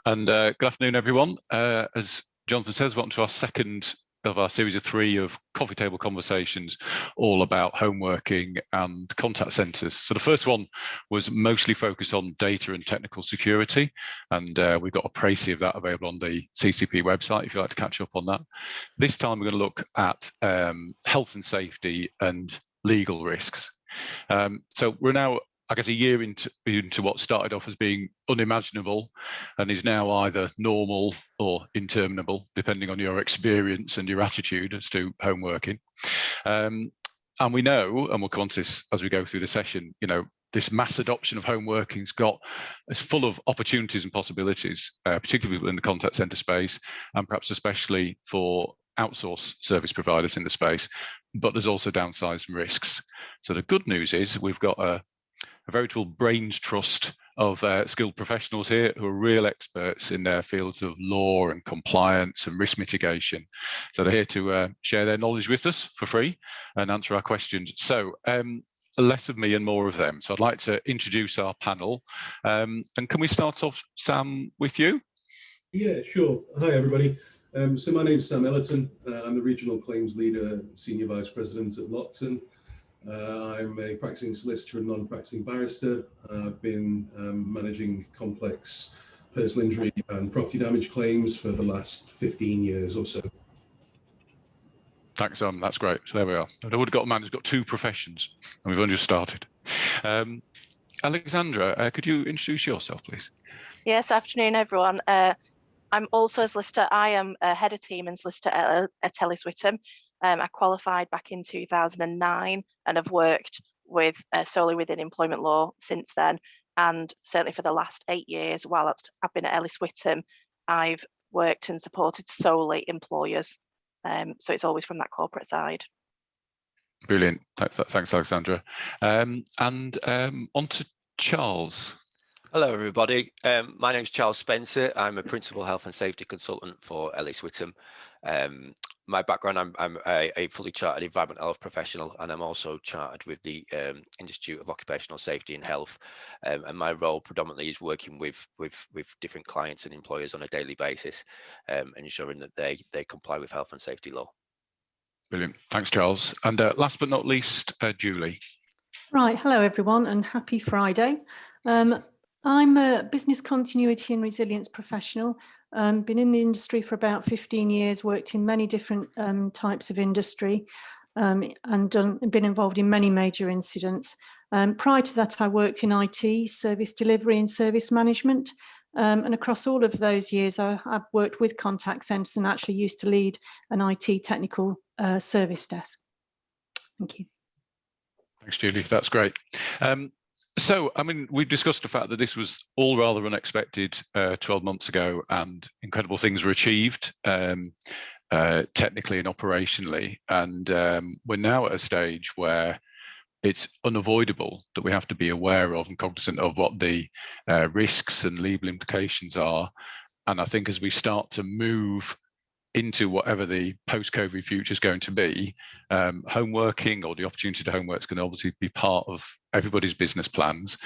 And good afternoon, everyone. As Jonathan says, welcome to our second of our series of 3 of coffee table conversations, all about home working and contact centres. So the first one was mostly focused on data and technical security, and we've got a précis of that available on the CCP website if you'd like to catch up on that. This time we're going to look at health and safety and legal risks. So we're now, I guess, a year into what started off as being unimaginable and is now either normal or interminable, depending on your experience and your attitude as to home working. And we know, and we'll come on to this as we go through the session, you know, this mass adoption of home working's it's full of opportunities and possibilities, particularly in the contact centre space, and perhaps especially for outsource service providers in the space, but there's also downsides and risks. So the good news is we've got a veritable brains trust of skilled professionals here who are real experts in their fields of law and compliance and risk mitigation. So they're here to share their knowledge with us for free and answer our questions. So less of me and more of them. So I'd like to introduce our panel. And can we start off, Sam, with you? Yeah, sure. Hi, everybody. So my name's Sam Ellerton. I'm the Regional Claims Leader, Senior Vice President at Lockton. I'm a practicing solicitor and non-practicing barrister. I've been managing complex personal injury and property damage claims for the last 15 years or so. Thanks, that's great. So there we are. I would have got a man who's got 2 professions, and we've only just started. Alexandra, could you introduce yourself, please? Yes, afternoon, everyone. I'm also a solicitor. I am a head of team and solicitor at Ellis Whittam. I qualified back in 2009 and have worked with solely within employment law since then. And certainly for the last 8 years, while I've been at Ellis Whittam, I've worked and supported solely employers. So it's always from that corporate side. Brilliant. Thanks, Alexandra. And on to Charles. Hello, everybody. My name is Charles Spencer. I'm a Principal Health and Safety Consultant for Ellis Whittam. My background, I'm a fully chartered environmental health professional, and I'm also chartered with the Institute of Occupational Safety and Health. And my role predominantly is working with different clients and employers on a daily basis, and ensuring that they comply with health and safety law. Brilliant. Thanks, Charles. And last but not least, Julie. Right. Hello, everyone, and happy Friday. I'm a business continuity and resilience professional. Been in the industry for about 15 years, worked in many different types of industry, and been involved in many major incidents. Prior to that, I worked in IT, service delivery and service management. And across all of those years, I've worked with contact centres and actually used to lead an IT technical service desk. Thank you. Thanks, Julie. That's great. So, I mean, we've discussed the fact that this was all rather unexpected 12 months ago, and incredible things were achieved technically and operationally. And we're now at a stage where it's unavoidable that we have to be aware of and cognizant of what the risks and legal implications are. And I think as we start to move into whatever the post-COVID future is going to be, home working or the opportunity to homework is going to obviously be part of everybody's business plans,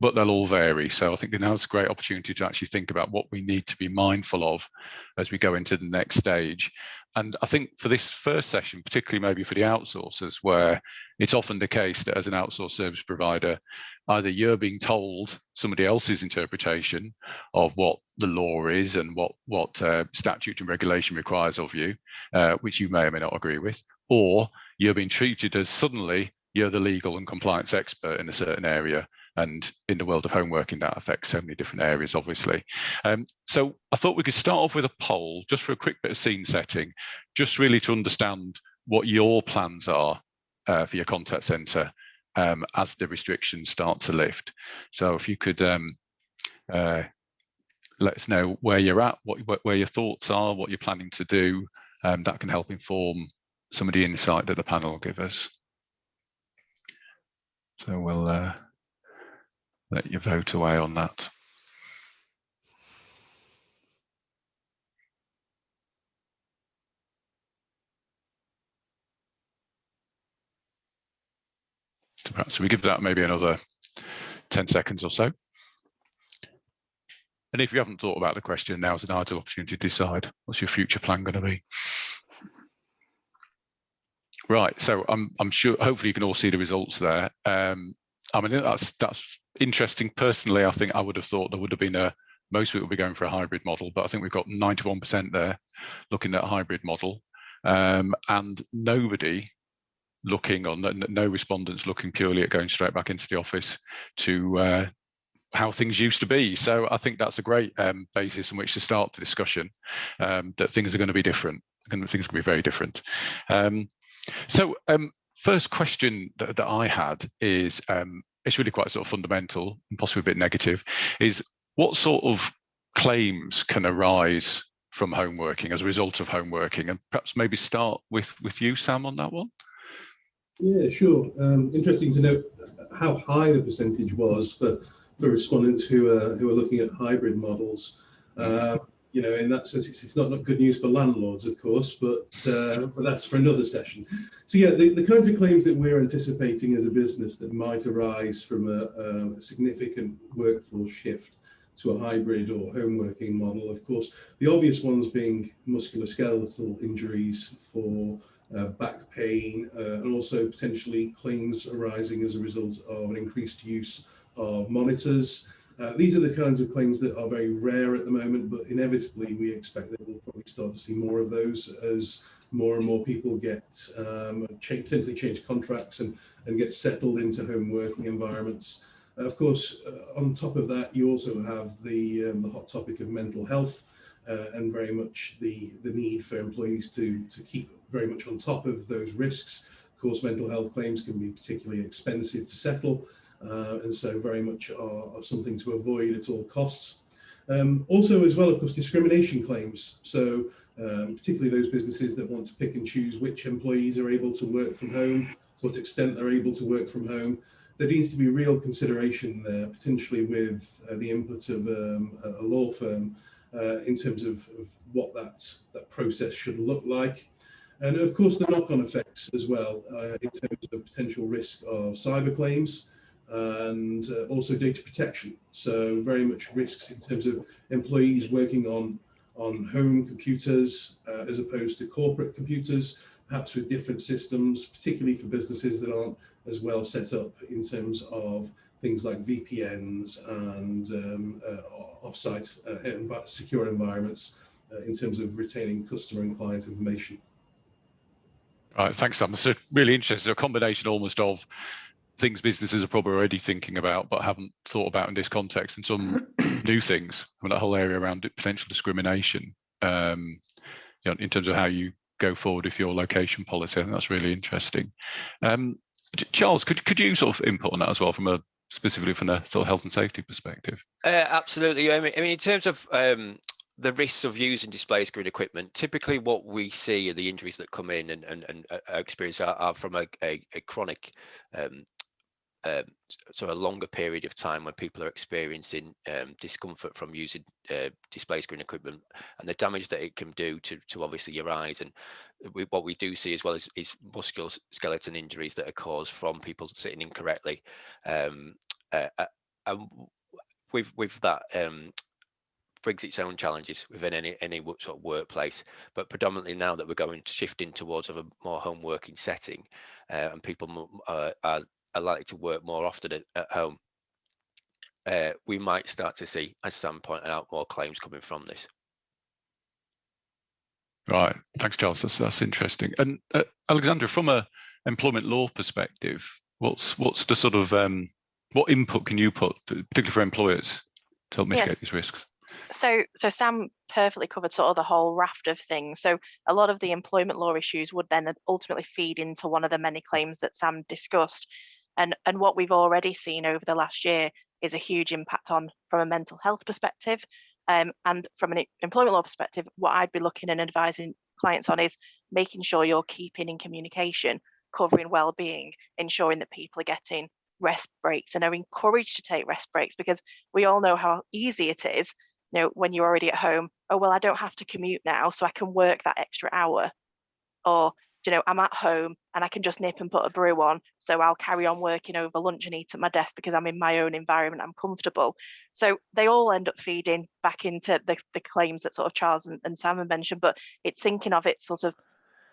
but they'll all vary. So I think now it's a great opportunity to actually think about what we need to be mindful of as we go into the next stage. And I think for this first session, particularly maybe for the outsourcers, where it's often the case that as an outsourced service provider, either you're being told somebody else's interpretation of what the law is and what statute and regulation requires of you, which you may or may not agree with, or you're being treated as suddenly you're the legal and compliance expert in a certain area. And in the world of home working, that affects so many different areas, obviously. So I thought we could start off with a poll, just for a quick bit of scene setting, just really to understand what your plans are for your contact centre as the restrictions start to lift. So if you could let us know where you're at, where your thoughts are, what you're planning to do, that can help inform some of the insight that the panel will give us. So we'll let you vote away on that. So perhaps we give that maybe another 10 seconds or so. And if you haven't thought about the question, now's an ideal opportunity to decide what's your future plan going to be. Right, so I'm sure, hopefully you can all see the results there. I mean, that's interesting. Personally, I think I would have thought there would have been most people would be going for a hybrid model, but I think we've got 91% there looking at a hybrid model, and nobody looking on, no respondents looking purely at going straight back into the office to how things used to be. So I think that's a great basis on which to start the discussion, that things are going to be different. Things are going to be very different. So first question that I had is, it's really quite sort of fundamental and possibly a bit negative, is what sort of claims can arise from home working as a result of home working? And perhaps maybe start with you, Sam, on that one. Yeah, sure. Interesting to note how high the percentage was for respondents who are looking at hybrid models. You know, in that sense, it's not good news for landlords, of course, but that's for another session. So yeah, the kinds of claims that we're anticipating as a business that might arise from a significant workforce shift to a hybrid or home working model, of course, the obvious ones being musculoskeletal injuries for back pain, and also potentially claims arising as a result of an increased use of monitors. These are the kinds of claims that are very rare at the moment, but inevitably we expect that we'll probably start to see more of those as more and more people get potentially change contracts and get settled into home working environments. Of course, on top of that, you also have the hot topic of mental health, and very much the need for employees to keep very much on top of those risks. Of course, mental health claims can be particularly expensive to settle, and so very much are something to avoid at all costs. Also, as well, of course, discrimination claims. So particularly those businesses that want to pick and choose which employees are able to work from home, to what extent they're able to work from home. There needs to be real consideration there, potentially with the input of a law firm in terms of what that process should look like. And of course, the knock-on effects as well, in terms of potential risk of cyber claims and also data protection. So very much risks in terms of employees working on home computers as opposed to corporate computers, perhaps with different systems, particularly for businesses that aren't as well set up in terms of things like VPNs and off-site secure environments in terms of retaining customer and client information. Right, thanks, Sam. So really interesting, a combination almost of things businesses are probably already thinking about but haven't thought about in this context, and some new things. I mean, that whole area around potential discrimination, you know, in terms of how you go forward with your location policy. I think that's really interesting. Charles, could you sort of input on that as well, specifically from a sort of health and safety perspective? Absolutely. I mean, in terms of the risks of using display screen equipment, typically what we see are the injuries that come in and experience are from a chronic sort of a longer period of time when people are experiencing discomfort from using display screen equipment, and the damage that it can do to obviously your eyes. And what we do see as well is musculoskeletal injuries that are caused from people sitting incorrectly, and with that brings its own challenges within any sort of workplace. But predominantly now that we're going to shifting towards a more home working setting, and people are likely to work more often at home, we might start to see, as Sam pointed out, more claims coming from this. Right, thanks, Charles. That's interesting. And Alexandra, from a employment law perspective, what's the sort of what input can you put, particularly for employers, to help mitigate these risks? So Sam perfectly covered sort of the whole raft of things. So a lot of the employment law issues would then ultimately feed into one of the many claims that Sam discussed. And what we've already seen over the last year is a huge impact from a mental health perspective. And from an employment law perspective, what I'd be looking and advising clients on is making sure you're keeping in communication, covering well-being, ensuring that people are getting rest breaks and are encouraged to take rest breaks, because we all know how easy it is, you know, when you're already at home. Oh, well, I don't have to commute now, so I can work that extra hour. Or I'm at home and I can just nip and put a brew on, so I'll carry on working over lunch and eat at my desk because I'm in my own environment, I'm comfortable. So they all end up feeding back into the claims that sort of Charles and Sam have mentioned, but it's thinking of it sort of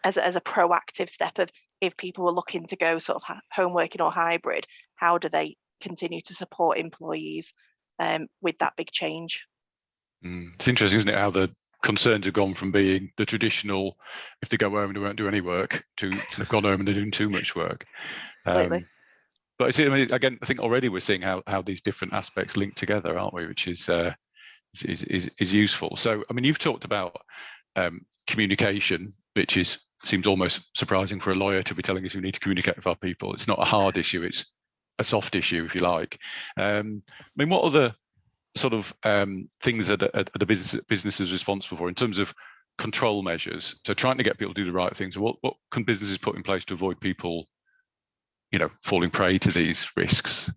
as a proactive step of, if people were looking to go sort of home working or hybrid, how do they continue to support employees with that big change? It's interesting, isn't it, how the concerns have gone from being the traditional, if they go home and they won't do any work, to they've gone home and they're doing too much work. But again, I think already we're seeing how these different aspects link together, aren't we? Which is useful. So, I mean, you've talked about communication, which seems almost surprising for a lawyer to be telling us we need to communicate with our people. It's not a hard issue; it's a soft issue, if you like. I mean, what other sort of things that the business is responsible for in terms of control measures? So trying to get people to do the right things. What can businesses put in place to avoid people, falling prey to these risks?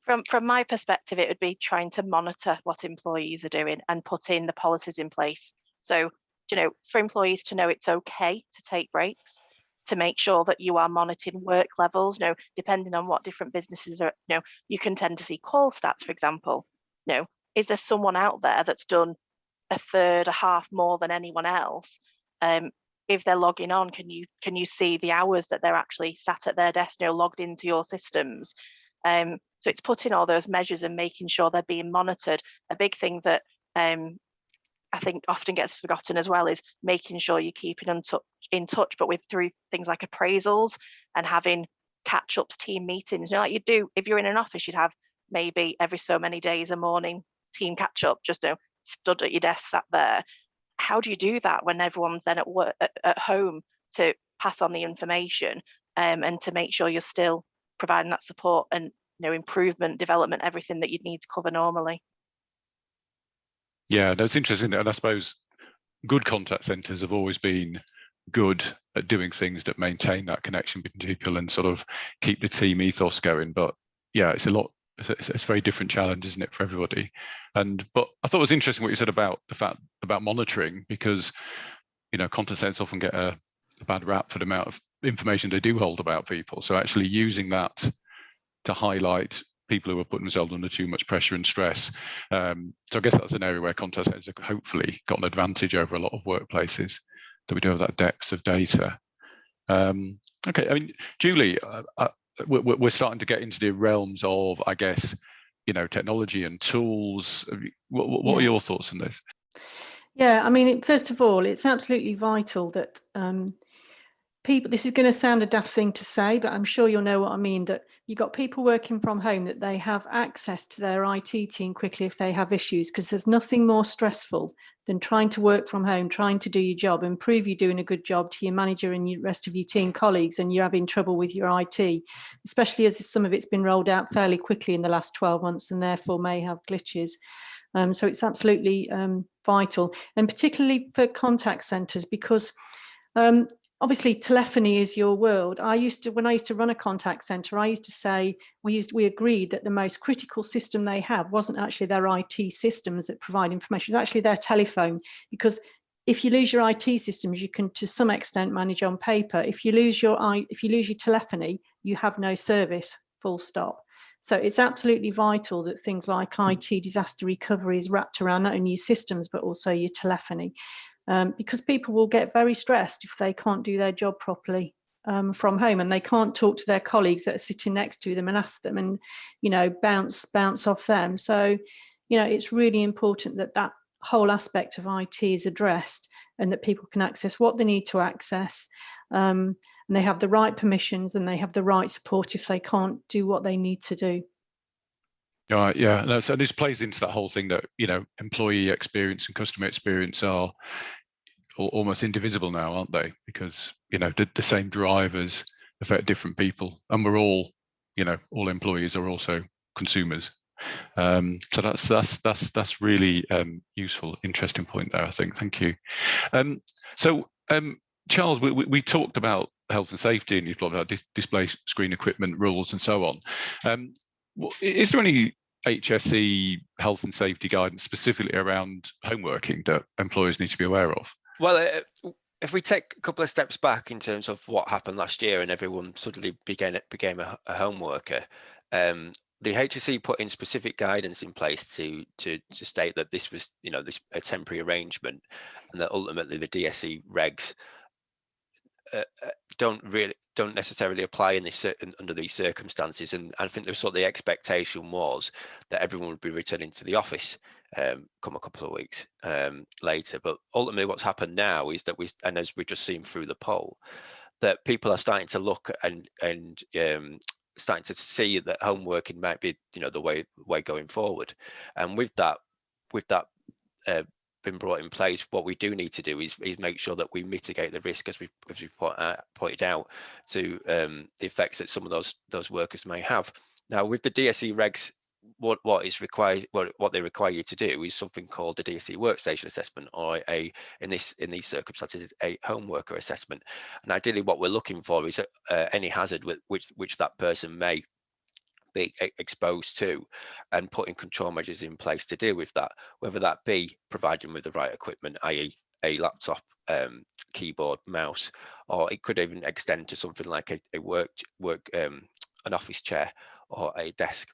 From my perspective, it would be trying to monitor what employees are doing and put in the policies in place. So, for employees to know it's okay to take breaks, to make sure that you are monitoring work levels, depending on what different businesses are, you can tend to see call stats, for example. Is there someone out there that's done a third, a half more than anyone else? If they're logging on, can you see the hours that they're actually sat at their desk, logged into your systems? So it's putting all those measures and making sure they're being monitored. A big thing that I think often gets forgotten as well is making sure you're keeping in touch, but through things like appraisals and having catch-ups, team meetings. Like you do, if you're in an office, you'd have maybe every so many days a morning team catch-up, just stood at your desk, sat there. How do you do that when everyone's then at work, at home, to pass on the information and to make sure you're still providing that support and improvement, development, everything that you'd need to cover normally? Yeah, that's interesting. And I suppose good contact centres have always been good at doing things that maintain that connection between people and sort of keep the team ethos going. But yeah, it's a very different challenge, isn't it, for everybody? But I thought it was interesting what you said about the fact about monitoring, because contact centres often get a bad rap for the amount of information they do hold about people. So actually using that to highlight people who are putting themselves under too much pressure and stress. So I guess that's an area where contact centres have hopefully got an advantage over a lot of workplaces, that we do have that depth of data. Okay, I mean, Julie, we're starting to get into the realms of, I guess, technology and tools. What are your thoughts on this? Yeah, I mean, first of all, it's absolutely vital that people, this is going to sound a daft thing to say, but I'm sure you'll know what I mean, that you've got people working from home, that they have access to their IT team quickly if they have issues, because there's nothing more stressful than trying to work from home, trying to do your job and prove you're doing a good job to your manager and the rest of your team colleagues, and you're having trouble with your IT, especially as some of it's been rolled out fairly quickly in the last 12 months and therefore may have glitches. So it's absolutely vital, and particularly for contact centres, because obviously telephony is your world. When I used to run a contact centre, I used to say, we agreed that the most critical system they have wasn't actually their IT systems that provide information, it's actually their telephone, because if you lose your IT systems, you can to some extent manage on paper. If you lose your telephony, you have no service, full stop. So it's absolutely vital that things like IT disaster recovery is wrapped around not only your systems, but also your telephony. Because people will get very stressed if they can't do their job properly from home, and they can't talk to their colleagues that are sitting next to them and ask them and, bounce off them. So, it's really important that that whole aspect of IT is addressed and that people can access what they need to access, and they have the right permissions and they have the right support if they can't do what they need to do. Yeah, no, so this plays into that whole thing that employee experience and customer experience are almost indivisible now, aren't they? Because the same drivers affect different people, and we're all all employees are also consumers. So that's really useful, interesting point there, I think. Thank you. So Charles, we talked about health and safety, and you've talked about display screen equipment rules and so on. Is there any HSE health and safety guidance specifically around home working that employers need to be aware of? Well, if we take a couple of steps back in terms of what happened last year and everyone suddenly became a home worker, the HSE put in specific guidance in place to state that this was, a temporary arrangement, and that ultimately the DSE regs don't necessarily apply in under these circumstances. And I think the expectation was that everyone would be returning to the office come a couple of weeks later. But ultimately what's happened now is that and as we've just seen through the poll, that people are starting to look and starting to see that home working might be, the way going forward. And with that been brought in place, what we do need to do is make sure that we mitigate the risk, as we pointed out, to the effects that some of those workers may have. Now, with the DSE regs, what they require you to do is something called the DSE Workstation Assessment, or in these circumstances, a home worker assessment. And ideally, what we're looking for is any hazard which that person may be exposed to, and putting control measures in place to deal with that, whether that be providing with the right equipment, i.e. a laptop, keyboard, mouse, or it could even extend to something like a work an office chair or a desk.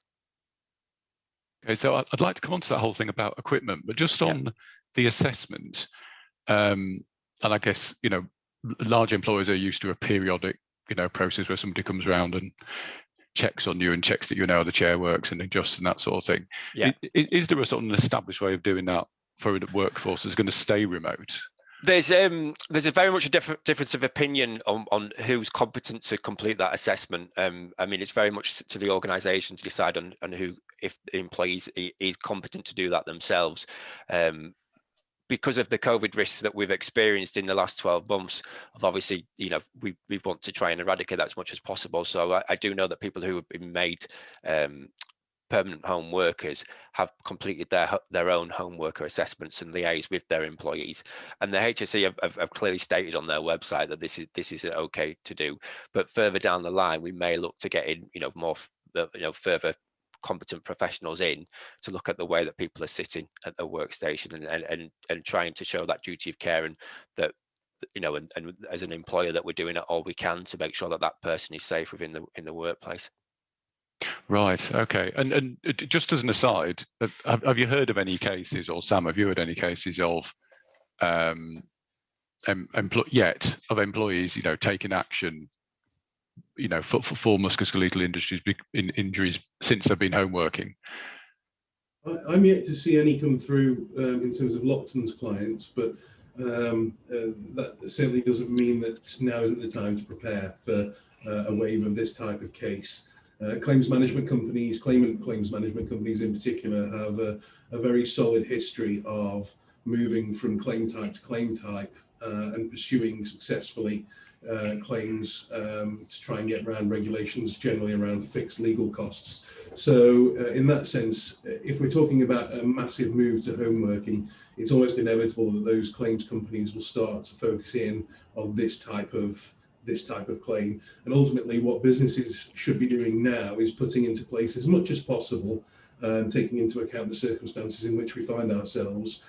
Okay, so I'd like to come on to that whole thing about equipment, but just on the assessment, and I guess, large employers are used to a periodic, process where somebody comes around and checks on you and checks that you know how the chair works and adjusts and that sort of thing. Yeah. Is there a sort of an established way of doing that for a workforce that's going to stay remote? There's a very much a difference of opinion on who's competent to complete that assessment. I mean, it's very much to the organisation to decide on who, if the employee is competent to do that themselves. Because of the COVID risks that we've experienced in the last 12 months, of obviously, we want to try and eradicate that as much as possible. So I do know that people who have been made permanent home workers have completed their own home worker assessments and liaised with their employees. And the HSE have clearly stated on their website that this is okay to do. But further down the line, we may look to get in, more, further competent professionals in to look at the way that people are sitting at their workstation and trying to show that duty of care, and that, and as an employer, that we're doing all we can to make sure that that person is safe within the workplace. Right. Okay. And just as an aside, have you heard of any cases, or Sam, have you heard any cases of employees, taking action, for musculoskeletal injuries since they've been home working? I'm yet to see any come through in terms of Lockton's clients, but that certainly doesn't mean that now isn't the time to prepare for a wave of this type of case. Claimant management companies in particular, have a very solid history of moving from claim type to claim type and pursuing successfully claims to try and get around regulations, generally around fixed legal costs. So in that sense, if we're talking about a massive move to home working, it's almost inevitable that those claims companies will start to focus in on this type of claim. And ultimately what businesses should be doing now is putting into place, as much as possible, taking into account the circumstances in which we find ourselves,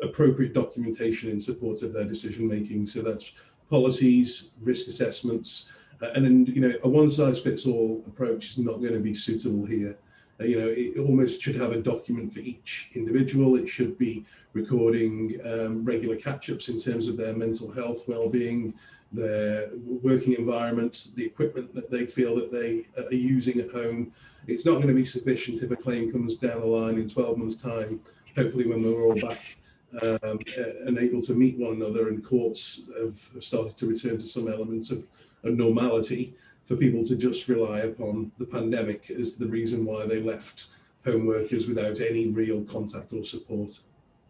appropriate documentation in support of their decision making. So that's policies, risk assessments, and then, a one-size-fits-all approach is not going to be suitable here. It almost should have a document for each individual. It should be recording regular catch-ups in terms of their mental health, well-being, their working environment, the equipment that they feel that they are using at home. It's not going to be sufficient if a claim comes down the line in 12 months' time, hopefully when we're all back and able to meet one another, and courts have started to return to some elements of normality, for people to just rely upon the pandemic as the reason why they left home workers without any real contact or support.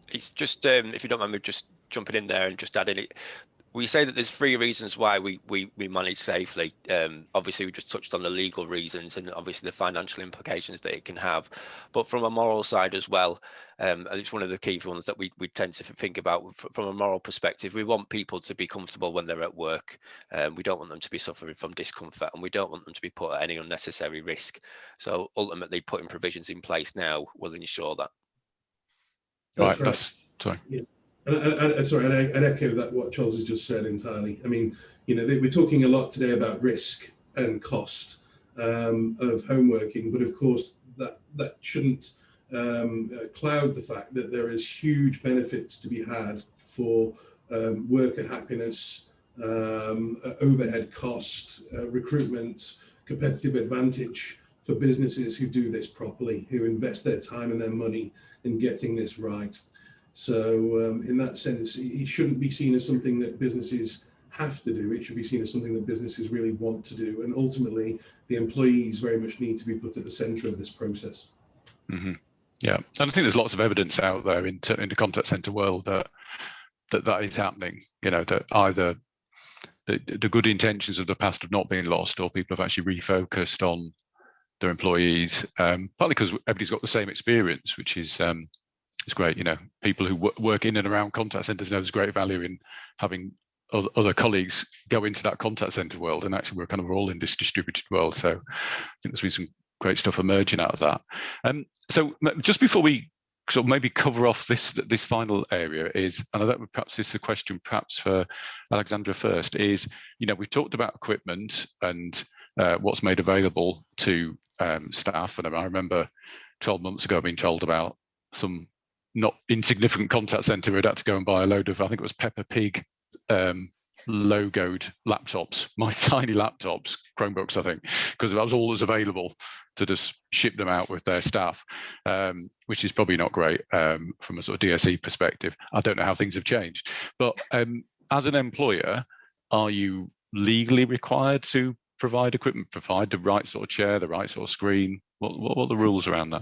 It's just, if you don't mind me just jumping in there and just adding it, we say that there's 3 reasons why we manage safely. Obviously, we just touched on the legal reasons and obviously the financial implications that it can have, but from a moral side as well. And it's one of the key ones that we tend to think about from a moral perspective. We want people to be comfortable when they're at work. We don't want them to be suffering from discomfort, and we don't want them to be put at any unnecessary risk. So ultimately, putting provisions in place now will ensure that. That's right. Sorry. Yeah. I'd echo that what Charles has just said entirely. I mean, you know, we're talking a lot today about risk and cost of home working, but of course that shouldn't cloud the fact that there is huge benefits to be had for worker happiness, overhead costs, recruitment, competitive advantage for businesses who do this properly, who invest their time and their money in getting this right. So in that sense, it shouldn't be seen as something that businesses have to do. It should be seen as something that businesses really want to do. And ultimately, the employees very much need to be put at the centre of this process. Mm-hmm. Yeah, and I think there's lots of evidence out there in the contact centre world that is happening. You know, that either the good intentions of the past have not been lost, or people have actually refocused on their employees, partly because everybody's got the same experience, which is it's great. You know, people who work in and around contact centres know there's great value in having other colleagues go into that contact centre world, and actually we're all in this distributed world. So I think there's been some great stuff emerging out of that. So just before we sort of maybe cover off this final area is, and I think perhaps this is a question perhaps for Alexandra first, is, you know, we've talked about equipment and what's made available to staff, and I remember 12 months ago being told about some not insignificant contact centre who'd had to go and buy a load of, I think it was Peppa Pig logoed laptops, my tiny laptops, Chromebooks, I think, because that was all that's available to just ship them out with their staff, which is probably not great from a sort of DSE perspective. I don't know how things have changed, but as an employer, are you legally required to provide equipment, provide the right sort of chair, the right sort of screen? What are the rules around that?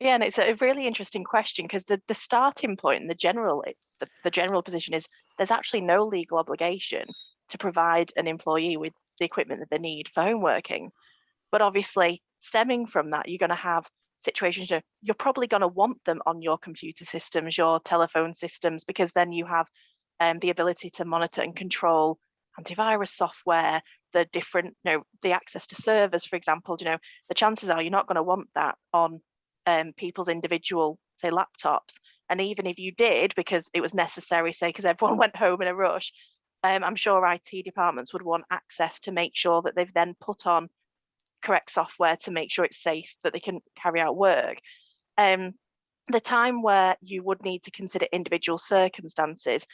Yeah, and it's a really interesting question, because the starting point and the general position is there's actually no legal obligation to provide an employee with the equipment that they need for home working. But obviously, stemming from that, you're going to have situations where you're probably going to want them on your computer systems, your telephone systems, because then you have the ability to monitor and control antivirus software, the different, you know, the access to servers, for example. You know, the chances are you're not going to want that on people's individual, say, laptops. And even if you did, because it was necessary, say, because everyone went home in a rush, I'm sure IT departments would want access to make sure that they've then put on correct software to make sure it's safe, that they can carry out work. The time where you would need to consider individual circumstances,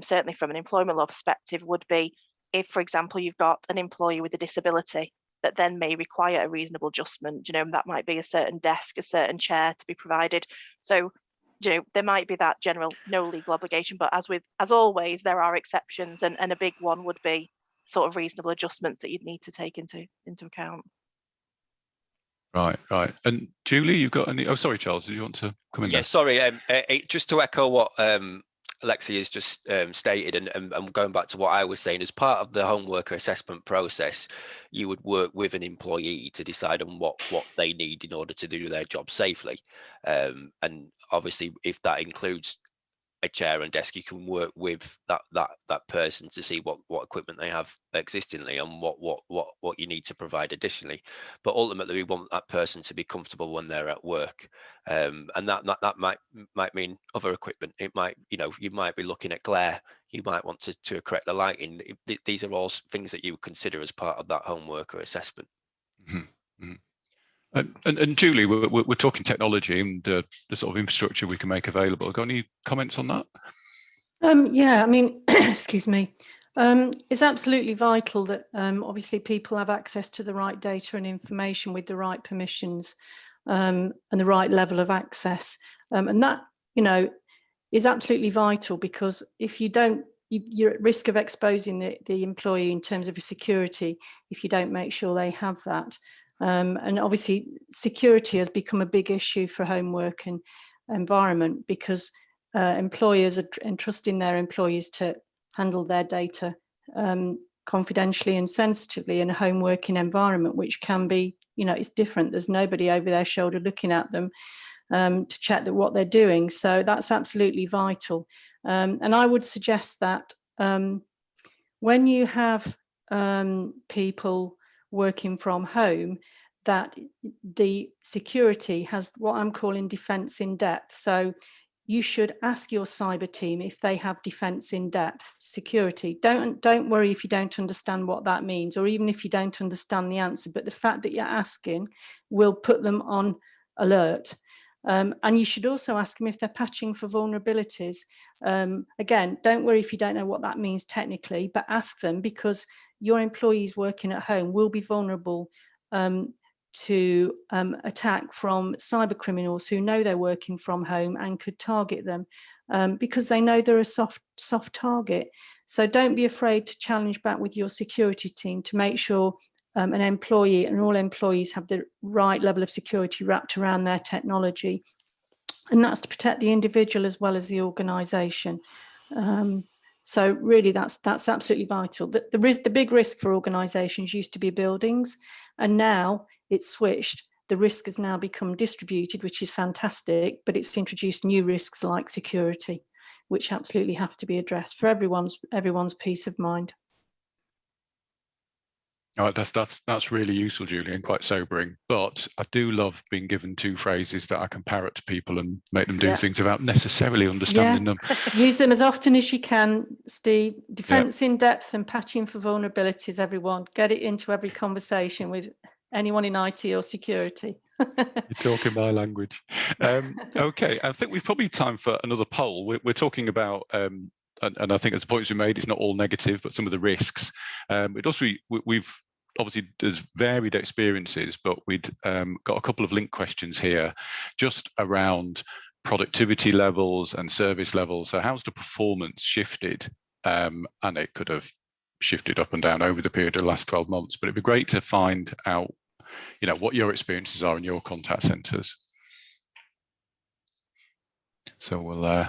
certainly from an employment law perspective, would be if, for example, you've got an employee with a disability that then may require a reasonable adjustment. You know, that might be a certain desk, a certain chair to be provided. So, you know, there might be that general no legal obligation, but as always, there are exceptions, and a big one would be sort of reasonable adjustments that you'd need to take into account. Right. And Julie, you've got any? Oh, sorry, Charles, did you want to come in? Yeah, there? sorry. Just to echo what Alexi has just stated, and going back to what I was saying, as part of the home worker assessment process, you would work with an employee to decide on what they need in order to do their job safely. And obviously, if that includes a chair and desk, you can work with that person to see what equipment they have existingly and what you need to provide additionally. But ultimately, we want that person to be comfortable when they're at work, and that might mean other equipment. It might, you know, you might be looking at glare. You might want to correct the lighting. These are all things that you would consider as part of that home worker assessment. Mm-hmm. Mm-hmm. And Julie, we're talking technology and the sort of infrastructure we can make available. Got any comments on that? Yeah, I mean, excuse me. It's absolutely vital that obviously people have access to the right data and information with the right permissions and the right level of access. And that, you know, is absolutely vital, because if you don't, you're at risk of exposing the employee in terms of security if you don't make sure they have that. And obviously, security has become a big issue for home work and environment, because employers are entrusting their employees to handle their data confidentially and sensitively in a home working environment, which can be, you know, it's different. There's nobody over their shoulder looking at them to check that what they're doing. So that's absolutely vital. And I would suggest that when you have people working from home, that the security has what I'm calling defense in depth. So you should ask your cyber team if they have defense in depth security. Don't worry if you don't understand what that means, or even if you don't understand the answer, but the fact that you're asking will put them on alert. And you should also ask them if they're patching for vulnerabilities. Again, don't worry if you don't know what that means technically, but ask them, because your employees working at home will be vulnerable to attack from cyber criminals who know they're working from home and could target them because they know they're a soft target. So don't be afraid to challenge back with your security team to make sure an employee and all employees have the right level of security wrapped around their technology. And that's to protect the individual as well as the organisation. So really, that's absolutely vital. The big risk for organisations used to be buildings, and now it's switched. The risk has now become distributed, which is fantastic, but it's introduced new risks like security, which absolutely have to be addressed for everyone's peace of mind. All right, that's really useful, Julie, and quite sobering. But I do love being given two phrases that I can parrot to people and make them do things without necessarily understanding them. Use them as often as you can, Steve. Defense in depth and patching for vulnerabilities, everyone. Get it into every conversation with anyone in IT or security. You're talking my language. Okay, I think we've probably time for another poll. We're talking about, and I think as the points we made, it's not all negative, but some of the risks. It also, we've obviously, there's varied experiences, but we'd got a couple of link questions here just around productivity levels and service levels. So how's the performance shifted? And it could have shifted up and down over the period of the last 12 months, but it'd be great to find out, you know, what your experiences are in your contact centres. So we'll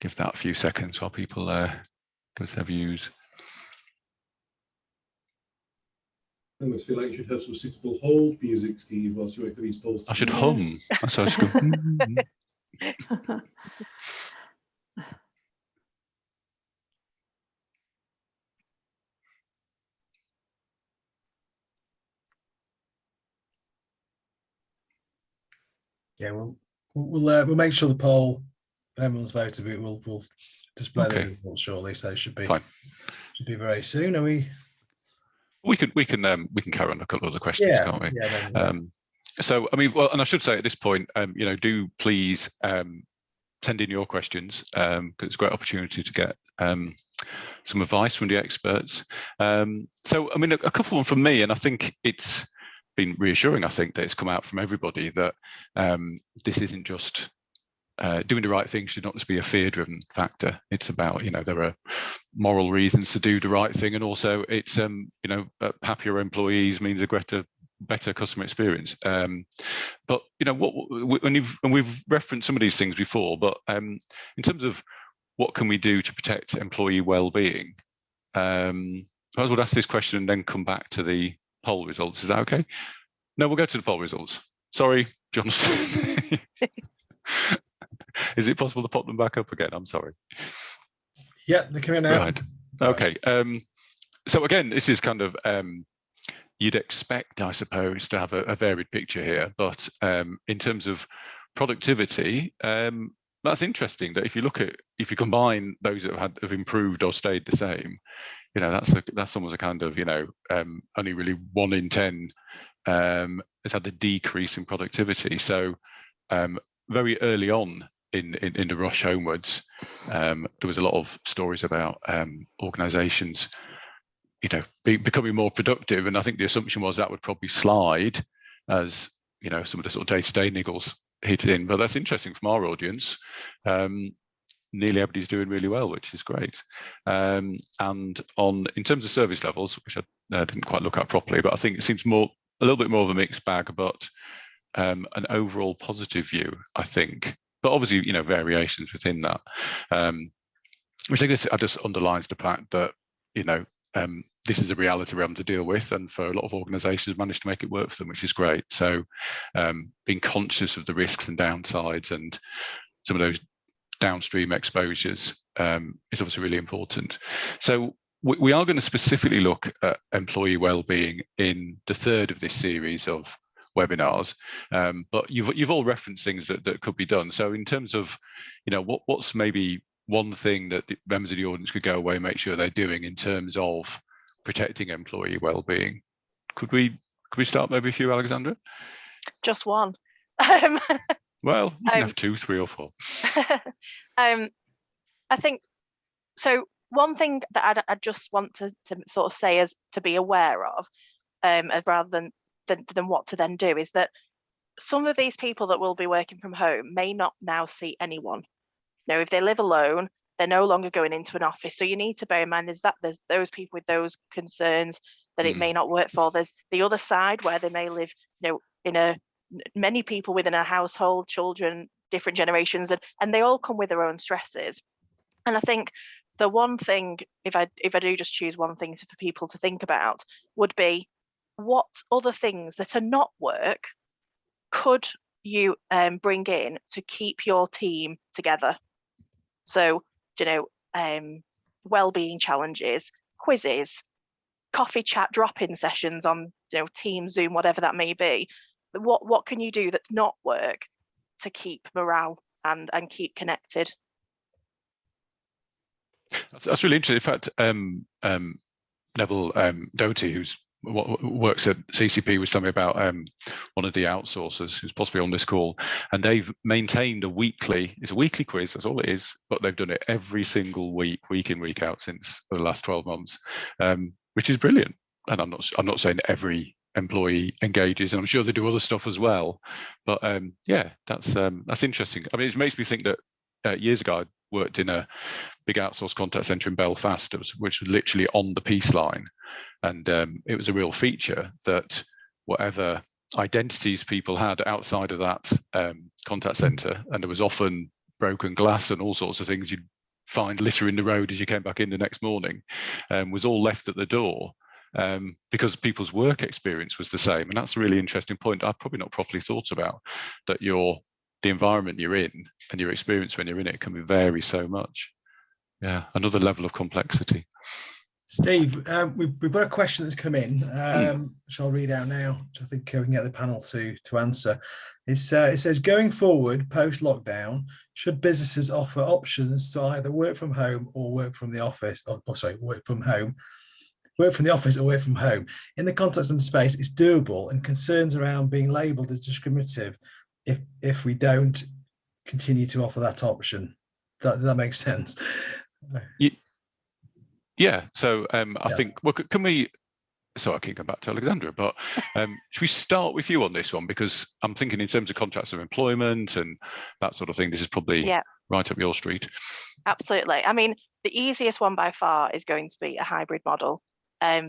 give that a few seconds while people give us their views. I almost feel like you should have some suitable hold music, Steve, whilst you wait for these polls. I should hum. That's how I should go. Yeah, we'll make sure the poll, everyone's voted, we'll display the results shortly. So it should be fine. Should be very soon. Are we? We can carry on a couple of other questions, can't we? Yeah, so I mean, well, and I should say at this point, you know, do please send in your questions because it's a great opportunity to get some advice from the experts. So I mean, a couple of them from me, and I think it's been reassuring. I think that it's come out from everybody that this isn't just doing the right thing should not just be a fear-driven factor. It's about, you know, there are moral reasons to do the right thing, and also it's you know, happier employees means a better customer experience. But you know, and we've referenced some of these things before, but in terms of what can we do to protect employee well-being, I would ask this question and then come back to the poll results. Is that okay? No, we'll go to the poll results. Sorry, Jonathan. Is it possible to pop them back up again? I'm sorry. Yeah, they're coming out. Right. Okay. So again, this is kind of you'd expect, I suppose, to have a varied picture here, but in terms of productivity, that's interesting. That if you combine those that have improved or stayed the same, you know, that's almost a kind of, you know, only really 1 in 10 has had the decrease in productivity. So very early on in the rush homewards, there was a lot of stories about organisations, you know, becoming more productive, and I think the assumption was that would probably slide as, you know, some of the sort of day-to-day niggles hit in. But that's interesting from our audience. Nearly everybody's doing really well, which is great. And in terms of service levels, which I didn't quite look at properly, but I think it seems a little bit more of a mixed bag, but an overall positive view, I think. But obviously, you know, variations within that, which I guess just underlines the fact that, you know, this is a reality we're having to deal with, and for a lot of organisations managed to make it work for them, which is great. So being conscious of the risks and downsides and some of those downstream exposures is obviously really important. So we are going to specifically look at employee well-being in the third of this series of webinars. But you've all referenced things that could be done. So in terms of, what's maybe one thing that the members of the audience could go away and make sure they're doing in terms of protecting employee well-being? Could we start maybe with you, Alexandra? Just one. Well, you can have 2, 3 or 4. I think so. One thing that I just want to sort of say is to be aware of, rather than what to then do, is that some of these people that will be working from home may not now see anyone. If they live alone, they're no longer going into an office. So you need to bear in mind there's those people with those concerns that it may not work for. There's the other side where they may live, many people within a household, children, different generations, and they all come with their own stresses. And I think the one thing, if I do just choose one thing for people to think about, would be what other things that are not work could you bring in to keep your team together? So, well-being challenges, quizzes, coffee chat drop-in sessions on Teams, Zoom, whatever that may be. What can you do that's not work to keep morale and keep connected? That's really interesting. In fact, Neville Doty, who's works at CCP, was telling me about one of the outsourcers who's possibly on this call, and they've maintained it's a weekly quiz, that's all it is, but they've done it every single week in, week out since the last 12 months, which is brilliant. And I'm not saying every employee engages, and I'm sure they do other stuff as well, but yeah, that's interesting. I mean, it makes me think that years ago I worked in a big outsourced contact centre in Belfast, which was literally on the peace line, and it was a real feature that whatever identities people had outside of that contact centre, and there was often broken glass and all sorts of things you'd find littering the road as you came back in the next morning, was all left at the door. Because people's work experience was the same. And that's a really interesting point I've probably not properly thought about, that the environment you're in and your experience when you're in it can vary so much. Yeah, another level of complexity. Steve, we've got a question that's come in, which I'll read out now, which I think we can get the panel to answer. It says, going forward, post-lockdown, should businesses offer options to either work from home or work from the office, work from home, work from the office or work from home? In the context of the space, it's doable, and concerns around being labelled as discriminative if we don't continue to offer that option. Does that make sense? Yeah. So I think, well, can we? So I can come back to Alexandra, but should we start with you on this one? Because I'm thinking in terms of contracts of employment and that sort of thing, this is probably right up your street. Absolutely. I mean, the easiest one by far is going to be a hybrid model.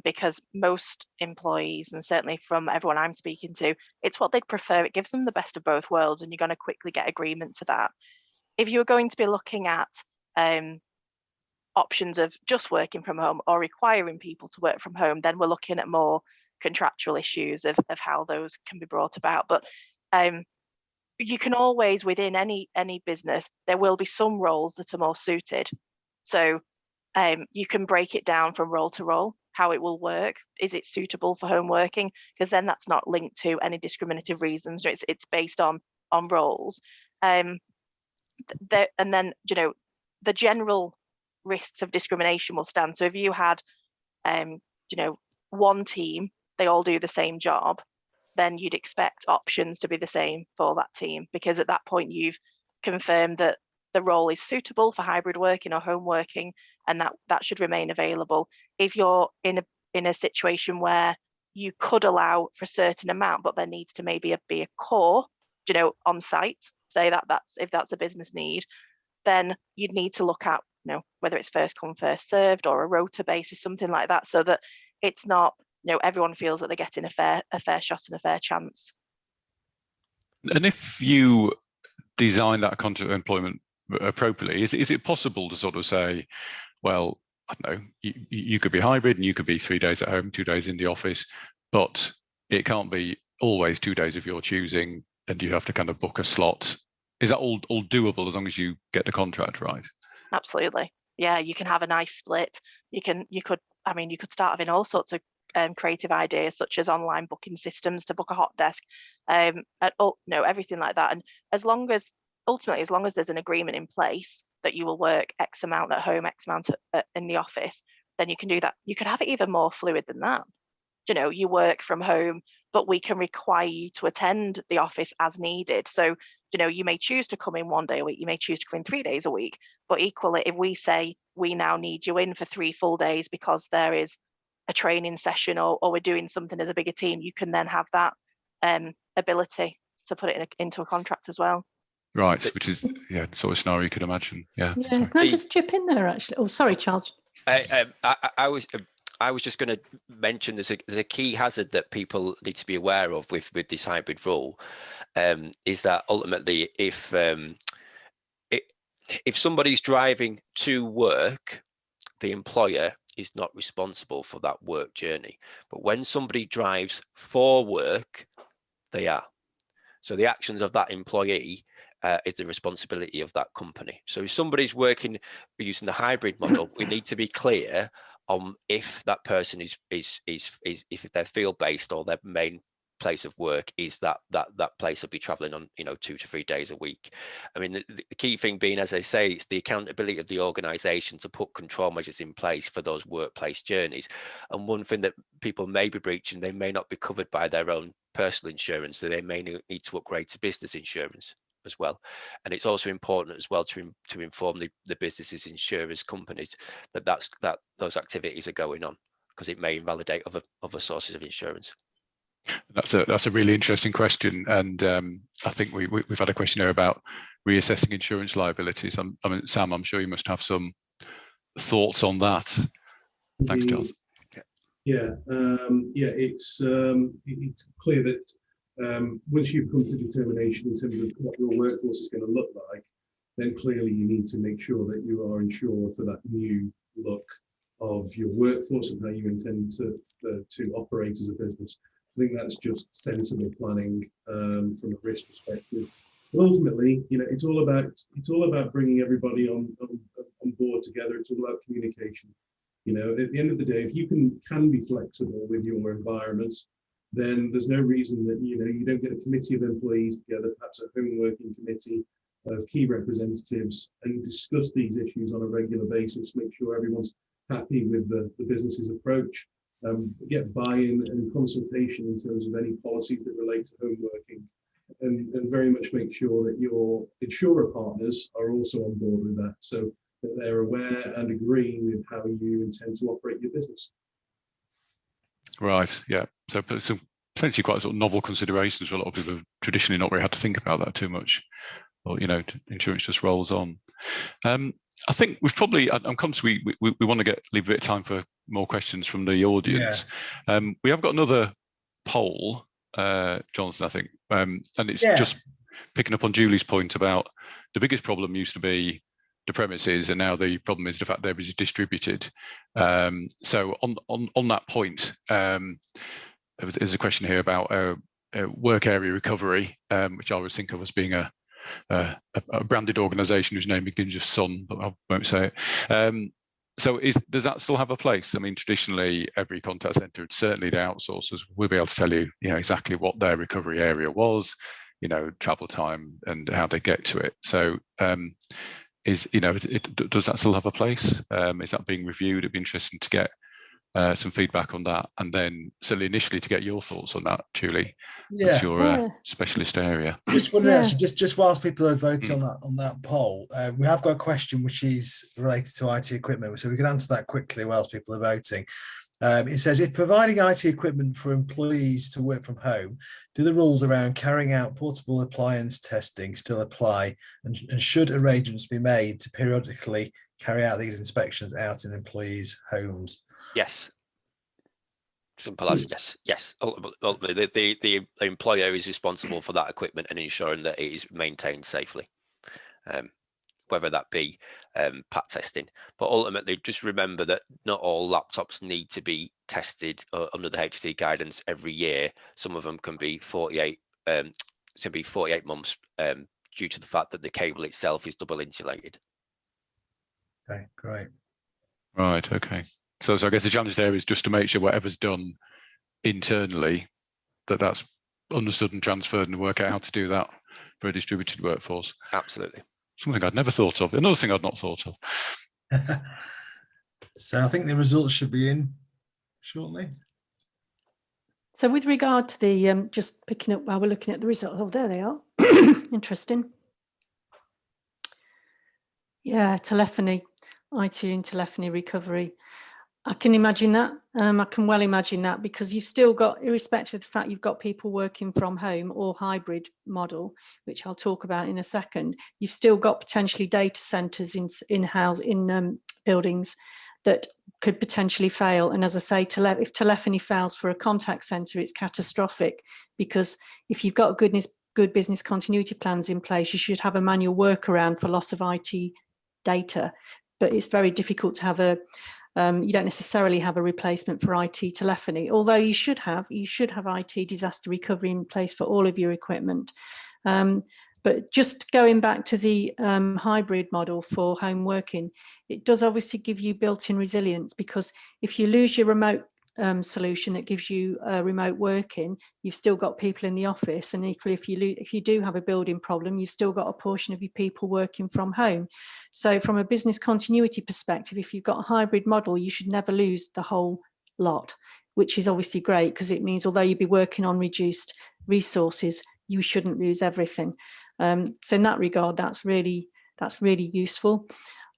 Because most employees, and certainly from everyone I'm speaking to, it's what they'd prefer. It gives them the best of both worlds, and you're going to quickly get agreement to that. If you're going to be looking at options of just working from home or requiring people to work from home, then we're looking at more contractual issues of how those can be brought about. But you can always, within any business, there will be some roles that are more suited. So you can break it down from role to role, how it will work. Is it suitable for home working? Because then that's not linked to any discriminative reasons. It's based on roles. And then, the general risks of discrimination will stand. So if you had, one team, they all do the same job, then you'd expect options to be the same for that team, because at that point you've confirmed that the role is suitable for hybrid working or home working, and that should remain available. If you're in a situation where you could allow for a certain amount, but there needs to maybe be a core, on site, say if that's a business need, then you'd need to look at, whether it's first come, first served, or a rota basis, something like that, so that it's not, everyone feels that they're getting a fair shot and a fair chance. And if you design that contract of employment appropriately, is it possible to sort of say, well, I don't know, you could be hybrid and you could be 3 days at home, 2 days in the office, but it can't be always 2 days of your choosing, and you have to kind of book a slot. Is that all doable as long as you get the contract right? Absolutely. Yeah, you can have a nice split. You could start having all sorts of creative ideas such as online booking systems to book a hot desk, and everything like that. And ultimately, as long as there's an agreement in place that you will work X amount at home, X amount in the office, then you can do that. You could have it even more fluid than that. You know, you work from home, but we can require you to attend the office as needed. So, you know, you may choose to come in 1 day a week, you may choose to come in 3 days a week, but equally, if we say we now need you in for 3 full days because there is a training session or we're doing something as a bigger team, you can then have that ability to put it into a contract as well. Right, which is sort of scenario you could imagine. Yeah. Can I just chip in there actually? Oh, sorry, Charles. I was just going to mention there's a key hazard that people need to be aware of with this hybrid rule, is that ultimately if somebody's driving to work, the employer is not responsible for that work journey. But when somebody drives for work, they are. So the actions of that employee is the responsibility of that company. So if somebody's working using the hybrid model, we need to be clear on if that person is if they're field based or their main place of work is that place will be traveling on 2 to 3 days a week. I mean, the key thing being, as I say, it's the accountability of the organization to put control measures in place for those workplace journeys. And one thing that people may be breaching, they may not be covered by their own personal insurance, so they may need to upgrade to business insurance as well. And it's also important as well to inform the businesses, insurers, companies that those activities are going on, because it may invalidate other sources of insurance. That's a really interesting question, and I think we've had a question here about reassessing insurance liabilities. I mean, Sam, I'm sure you must have some thoughts on that. Thanks, Charles. It's clear that once you've come to determination in terms of what your workforce is going to look like, then clearly you need to make sure that you are insured for that new look of your workforce and how you intend to operate as a business. I think that's just sensible planning from a risk perspective. But ultimately, it's all about bringing everybody on board together. It's all about communication. At the end of the day, if you can be flexible with your environment, then there's no reason that you don't get a committee of employees together, perhaps a home working committee of key representatives, and discuss these issues on a regular basis. Make sure everyone's happy with the business's approach. Get buy-in and consultation in terms of any policies that relate to home working, and very much make sure that your insurer partners are also on board with that, so that they're aware and agree with how you intend to operate your business. Right, yeah. So some potentially quite sort of novel considerations for a lot of people who've traditionally not really had to think about that too much, or insurance just rolls on. I think we've probably, I'm conscious we want to leave a bit of time for more questions from the audience. Yeah. We have got another poll, Jonathan, I think, and it's just picking up on Julie's point about the biggest problem used to be the premises, and now the problem is the fact that it's distributed. So on that point, there's a question here about work area recovery, which I always think of as being a branded organisation whose name begins with Sun, but I won't say it. So does that still have a place? I mean, traditionally, every contact centre, certainly the outsourcers, will be able to tell you, exactly what their recovery area was, travel time and how they get to it. So does that still have a place? Is that being reviewed? It'd be interesting to get some feedback on that, and then certainly initially to get your thoughts on that, Julie. It's your specialist area. Just wondering, actually, just whilst people are voting on that poll, we have got a question which is related to IT equipment, so we can answer that quickly whilst people are voting. It says, if providing IT equipment for employees to work from home, do the rules around carrying out portable appliance testing still apply, and should arrangements be made to periodically carry out these inspections out in employees' homes? Yes. Simple as yes. Ultimately, the employer is responsible for that equipment and ensuring that it is maintained safely, whether that be pat testing. But ultimately, just remember that not all laptops need to be tested under the HSE guidance every year. Some of them can be 48 months due to the fact that the cable itself is double insulated. Okay, great. Right. Okay. So I guess the challenge there is just to make sure whatever's done internally, that's understood and transferred, and work out how to do that for a distributed workforce. Absolutely. Something I'd never thought of. Another thing I'd not thought of. So I think the results should be in shortly. So with regard to the, just picking up while we're looking at the results, oh, there they are. Interesting. Yeah, telephony, IT and telephony recovery. I can imagine that. I can well imagine that, because you've still got, irrespective of the fact you've got people working from home or hybrid model, which I'll talk about in a second, you've still got potentially data centers in-house in buildings that could potentially fail. And as I say, if telephony fails for a contact center, it's catastrophic, because if you've got good business continuity plans in place, you should have a manual workaround for loss of IT data. But it's very difficult to have you don't necessarily have a replacement for IT telephony, although you should have IT disaster recovery in place for all of your equipment. But just going back to the hybrid model for home working, it does obviously give you built-in resilience, because if you lose your remote solution that gives you remote working, you've still got people in the office, and equally if you do have a building problem, you've still got a portion of your people working from home. So from a business continuity perspective, if you've got a hybrid model, you should never lose the whole lot, which is obviously great, because it means although you'd be working on reduced resources, you shouldn't lose everything. So in that regard, that's really useful.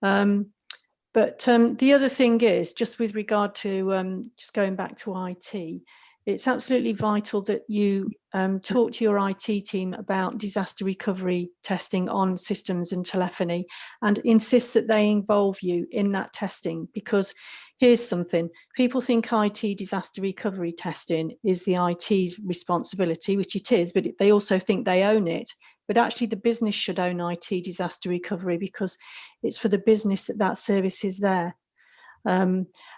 But the other thing is, just with regard to just going back to IT, it's absolutely vital that you talk to your IT team about disaster recovery testing on systems and telephony, and insist that they involve you in that testing. Because here's something, people think IT disaster recovery testing is the IT's responsibility, which it is, but they also think they own it. But actually the business should own IT disaster recovery, because it's for the business that service is there.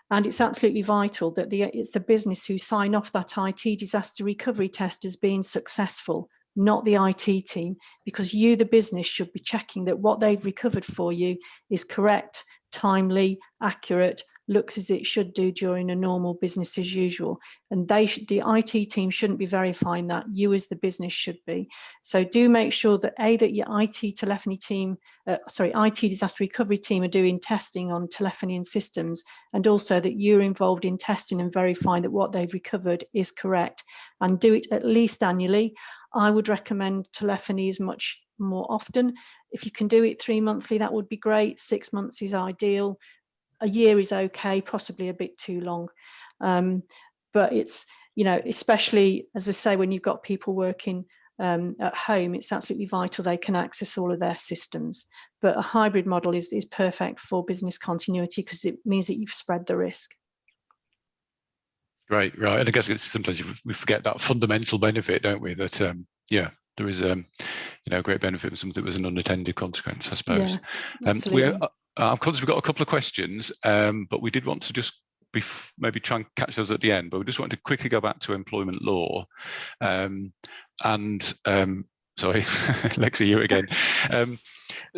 And it's absolutely vital that it's the business who sign off that IT disaster recovery test as being successful, not the IT team, because you, the business, should be checking that what they've recovered for you is correct, timely, accurate, looks as it should do during a normal business as usual. And the IT team shouldn't be verifying that, you as the business should be. So do make sure that that your IT telephony team, IT disaster recovery team are doing testing on telephony and systems, and also that you're involved in testing and verifying that what they've recovered is correct, and do it at least annually. I would recommend telephony as much more often. If you can do it 3 monthly, that would be great. 6 months is ideal. A year is okay, possibly a bit too long. But it's, especially as we say, when you've got people working at home, it's absolutely vital they can access all of their systems. But a hybrid model is perfect for business continuity, because it means that you've spread the risk. Right. And I guess sometimes we forget that fundamental benefit, don't we? That there is a great benefit of something that was an unintended consequence, I suppose. Yeah, I'm conscious we've got a couple of questions, but we did want to just maybe try and catch those at the end. But we just wanted to quickly go back to employment law, sorry, Lexi, you again.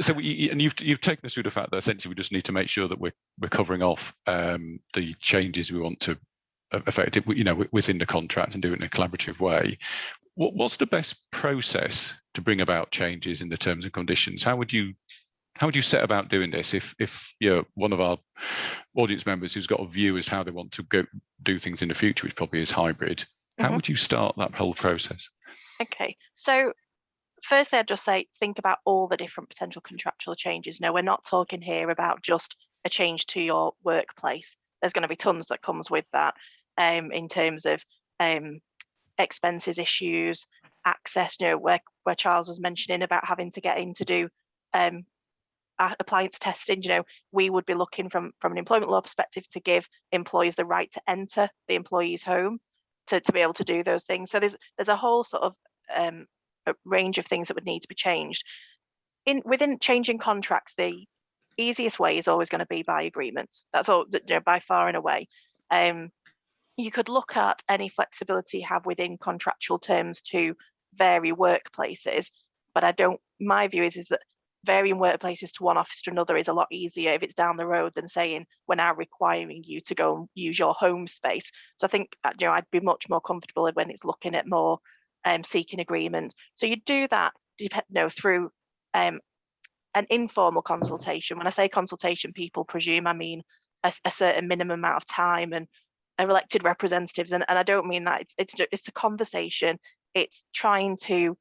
So you've taken us through the fact that essentially we just need to make sure that we're covering off the changes we want to affect it, within the contract, and do it in a collaborative way. What's the best process to bring about changes in the terms and conditions? How would you set about doing this if you're one of our audience members who's got a view as to how they want to go do things in the future, which probably is hybrid? How would you start that whole process? Okay, so firstly, I'd just say, think about all the different potential contractual changes. No, we're not talking here about just a change to your workplace. There's going to be tons that comes with that, in terms of expenses issues, access, where Charles was mentioning about having to get in to do appliance testing. We would be looking from an employment law perspective to give employees the right to enter the employee's home to be able to do those things. So there's a whole sort of a range of things that would need to be changed. Within changing contracts, the easiest way is always going to be by agreement. That's all, by far and away. You could look at any flexibility you have within contractual terms to vary workplaces, but my view is that varying workplaces to one office to another is a lot easier if it's down the road than saying we're now requiring you to go and use your home space. So I think, you know, I'd be much more comfortable when it's looking at more seeking agreement. So you do that, you know, through an informal consultation. When I say consultation, people presume I mean a certain minimum amount of time and elected representatives, and I don't mean that. It's a conversation. It's trying to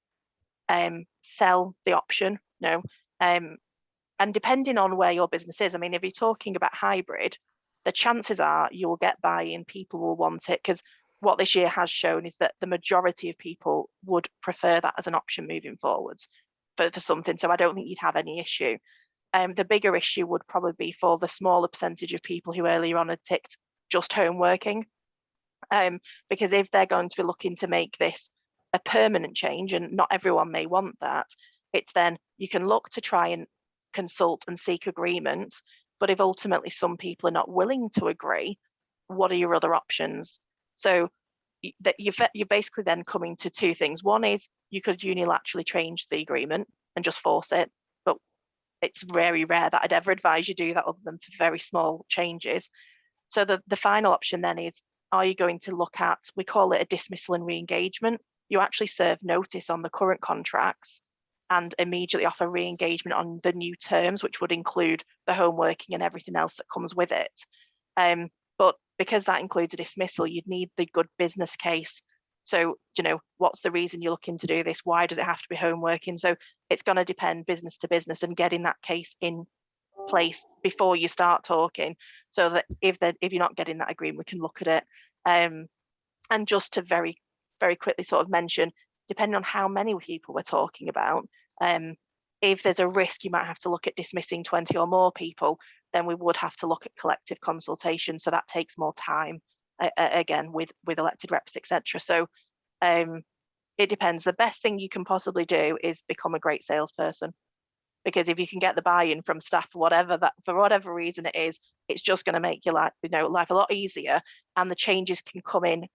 sell the option, you know, and depending on where your business is, I mean, if you're talking about hybrid, the chances are you'll get buy-in, people will want it, because what this year has shown is that the majority of people would prefer that as an option moving forwards for something. So I don't think you'd have any issue. The bigger issue would probably be for the smaller percentage of people who earlier on had ticked just home working, because if they're going to be looking to make this a permanent change, and not everyone may want that, it's then you can look to try and consult and seek agreement. But if ultimately some people are not willing to agree, what are your other options? So that you're basically then coming to two things. One is you could unilaterally change the agreement and just force it, but it's very rare that I'd ever advise you do that other than for very small changes. So the final option then is, are you going to look at, we call it a dismissal and re-engagement. You actually serve notice on the current contracts and immediately offer re-engagement on the new terms, which would include the home working and everything else that comes with it. But because that includes a dismissal, you'd need the good business case. So, you know, what's the reason you're looking to do this? Why does it have to be home working? So it's going to depend business to business, and getting that case in place before you start talking, so that if you're not getting that agreement, we can look at it. And just to very quickly sort of mention, depending on how many people we're talking about, if there's a risk you might have to look at dismissing 20 or more people, then we would have to look at collective consultation. So that takes more time, again, with elected reps, etc. So it depends. The best thing you can possibly do is become a great salesperson, because if you can get the buy-in from staff, for whatever reason it is, it's just going to make your life, you know, life a lot easier, and the changes can come in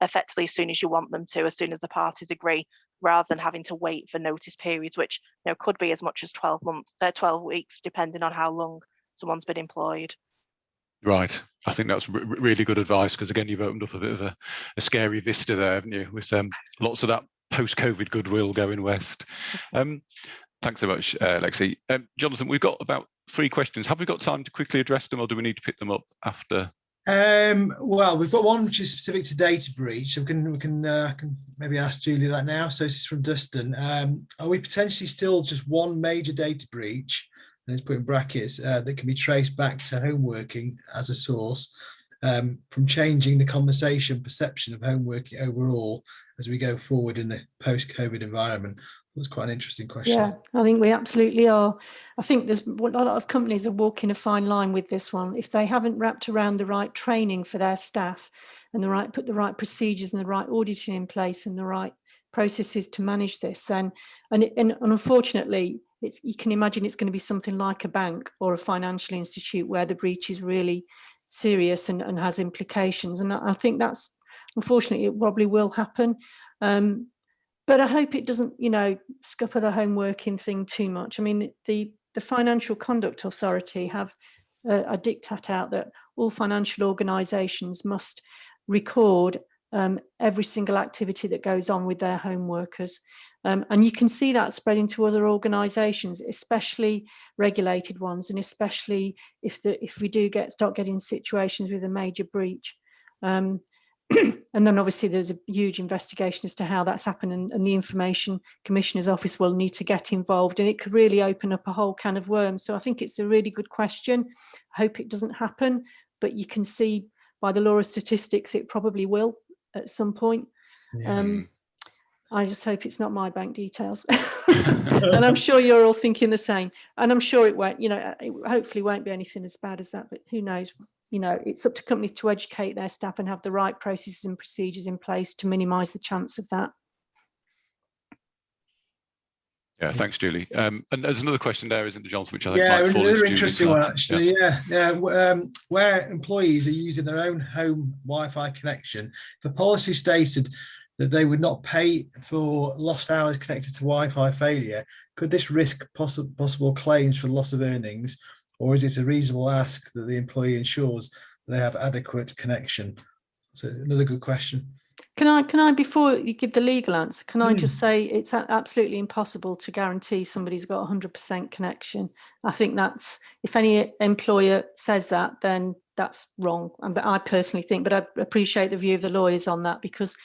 effectively as soon as you want them to, as soon as the parties agree, rather than having to wait for notice periods, which, you know, could be as much as 12 weeks, depending on how long someone's been employed. Right. I think that's really good advice, because again, you've opened up a bit of a scary vista there, haven't you, with lots of that post-COVID goodwill going west. Thanks so much, Lexi. Jonathan, we've got about 3 questions. Have we got time to quickly address them, or do we need to pick them up after? Well, we've got one which is specific to data breach. So we can maybe ask Julie that now. So this is from Dustin. Are we potentially still just one major data breach, and it's put in brackets, that can be traced back to home working as a source, from changing the conversation perception of home working overall as we go forward in the post-COVID environment? That's quite an interesting question. Yeah, I think we absolutely are. I think there's a lot of companies are walking a fine line with this one. If they haven't wrapped around the right training for their staff and put the right procedures and the right auditing in place and the right processes to manage this, then, and unfortunately, you can imagine it's going to be something like a bank or a financial institute where the breach is really serious and has implications. And I think that's, unfortunately, it probably will happen. But I hope it doesn't, you know, scupper the home working thing too much. I mean, the Financial Conduct Authority have a diktat out that all financial organisations must record every single activity that goes on with their home workers. And you can see that spreading to other organisations, especially regulated ones, and especially if we do start getting situations with a major breach. And then obviously there's a huge investigation as to how that's happened, and the Information Commissioner's Office will need to get involved, and it could really open up a whole can of worms. So I think it's a really good question. I hope it doesn't happen, but you can see by the law of statistics it probably will at some point. Yeah. I just hope it's not my bank details. And I'm sure you're all thinking the same, and I'm sure it won't, you know, it hopefully won't be anything as bad as that, but who knows. You know, it's up to companies to educate their staff and have the right processes and procedures in place to minimise the chance of that. Yeah, thanks, Julie. And there's another question there, isn't there, Jonathan, which I think might fall into Julie's interesting one, actually. Yeah. Where employees are using their own home Wi-Fi connection, the policy stated that they would not pay for lost hours connected to Wi-Fi failure, could this risk possible claims for loss of earnings, or is it a reasonable ask that the employee ensures that they have adequate connection? That's another good question. Can I, before you give the legal answer, can I just say it's absolutely impossible to guarantee somebody's got 100% connection. I think that's, if any employer says that, then that's wrong. But I personally think, but I appreciate the view of the lawyers on that, because,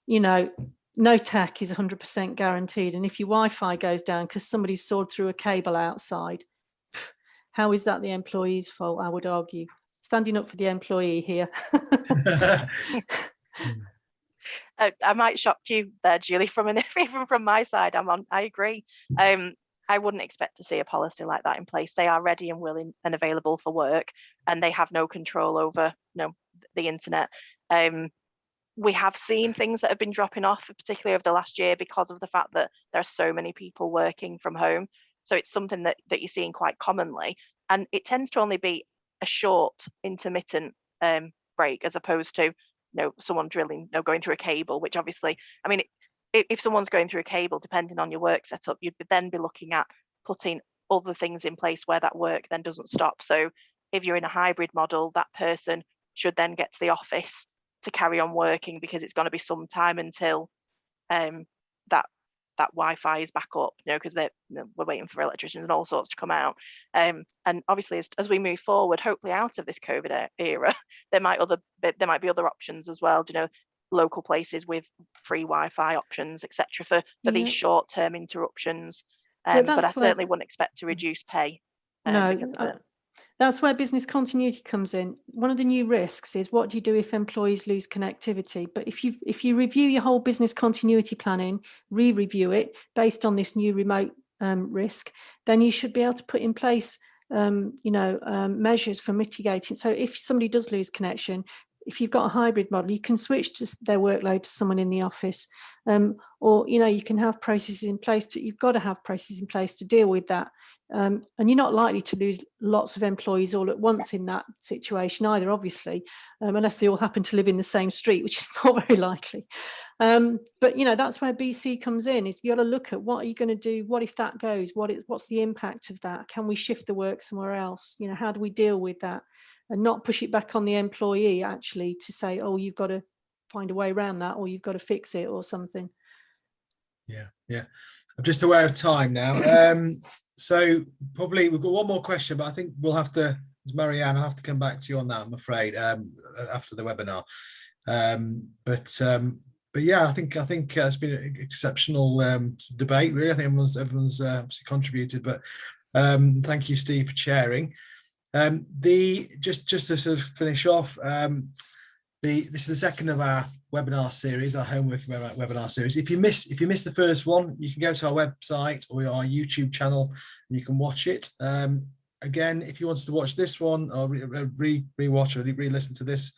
you know, no tech is 100% guaranteed. And if your Wi-Fi goes down because somebody's sawed through a cable outside, how is that the employee's fault? I would argue. Standing up for the employee here. I might shock you there, Julie, even from my side. I agree. I wouldn't expect to see a policy like that in place. They are ready and willing and available for work, and they have no control over the internet. We have seen things that have been dropping off, particularly over the last year, because of the fact that there are so many people working from home. So it's something that you're seeing quite commonly, and it tends to only be a short, intermittent break, as opposed to someone drilling, going through a cable, which obviously, I mean, if someone's going through a cable, depending on your work setup, you'd then be looking at putting other things in place where that work then doesn't stop. So if you're in a hybrid model, that person should then get to the office to carry on working, because it's going to be some time until that Wi-Fi is back up, because we're waiting for electricians and all sorts to come out. And obviously, as we move forward, hopefully out of this COVID era, there might be other options as well. Local places with free Wi-Fi options, etc., for these short-term interruptions. But I certainly wouldn't expect to reduce pay. That's where business continuity comes in. One of the new risks is, what do you do if employees lose connectivity? But if you review your whole business continuity planning, re-review it based on this new remote risk, then you should be able to put in place measures for mitigating. So if somebody does lose connection, if you've got a hybrid model, you can switch their workload to someone in the office, or you can have processes in place. You've got to have processes in place to deal with that. And you're not likely to lose lots of employees all at once in that situation either, obviously, unless they all happen to live in the same street, which is not very likely. But that's where BC comes in. Is you got to look at, what are you going to do? What if that goes? What's the impact of that? Can we shift the work somewhere else? How do we deal with that, and not push it back on the employee actually to say, oh, you've got to find a way around that, or you've got to fix it or something. Yeah. I'm just aware of time now. So probably we've got one more question, but I think we'll have to, Marianne, I'll have to come back to you on that, I'm afraid, after the webinar. But yeah, I think it's been an exceptional debate, really. I think everyone's contributed, but thank you, Steve, for chairing. Just to sort of finish off, this is the second of our webinar series, our homework webinar series. If you missed the first one, you can go to our website or our YouTube channel and you can watch it. Again, if you wanted to watch this one or re-watch or re-listen to this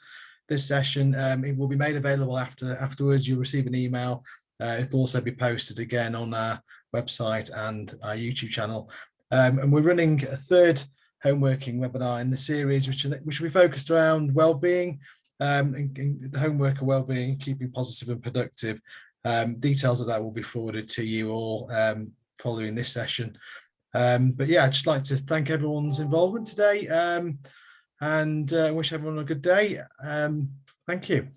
session, it will be made available afterwards. You'll receive an email. It will also be posted again on our website and our YouTube channel. And we're running a third homeworking webinar in the series, which will be focused around well-being, and the homeworker well-being, keeping positive and productive. Details of that will be forwarded to you all following this session. But yeah, I'd just like to thank everyone's involvement today, and wish everyone a good day. Thank you.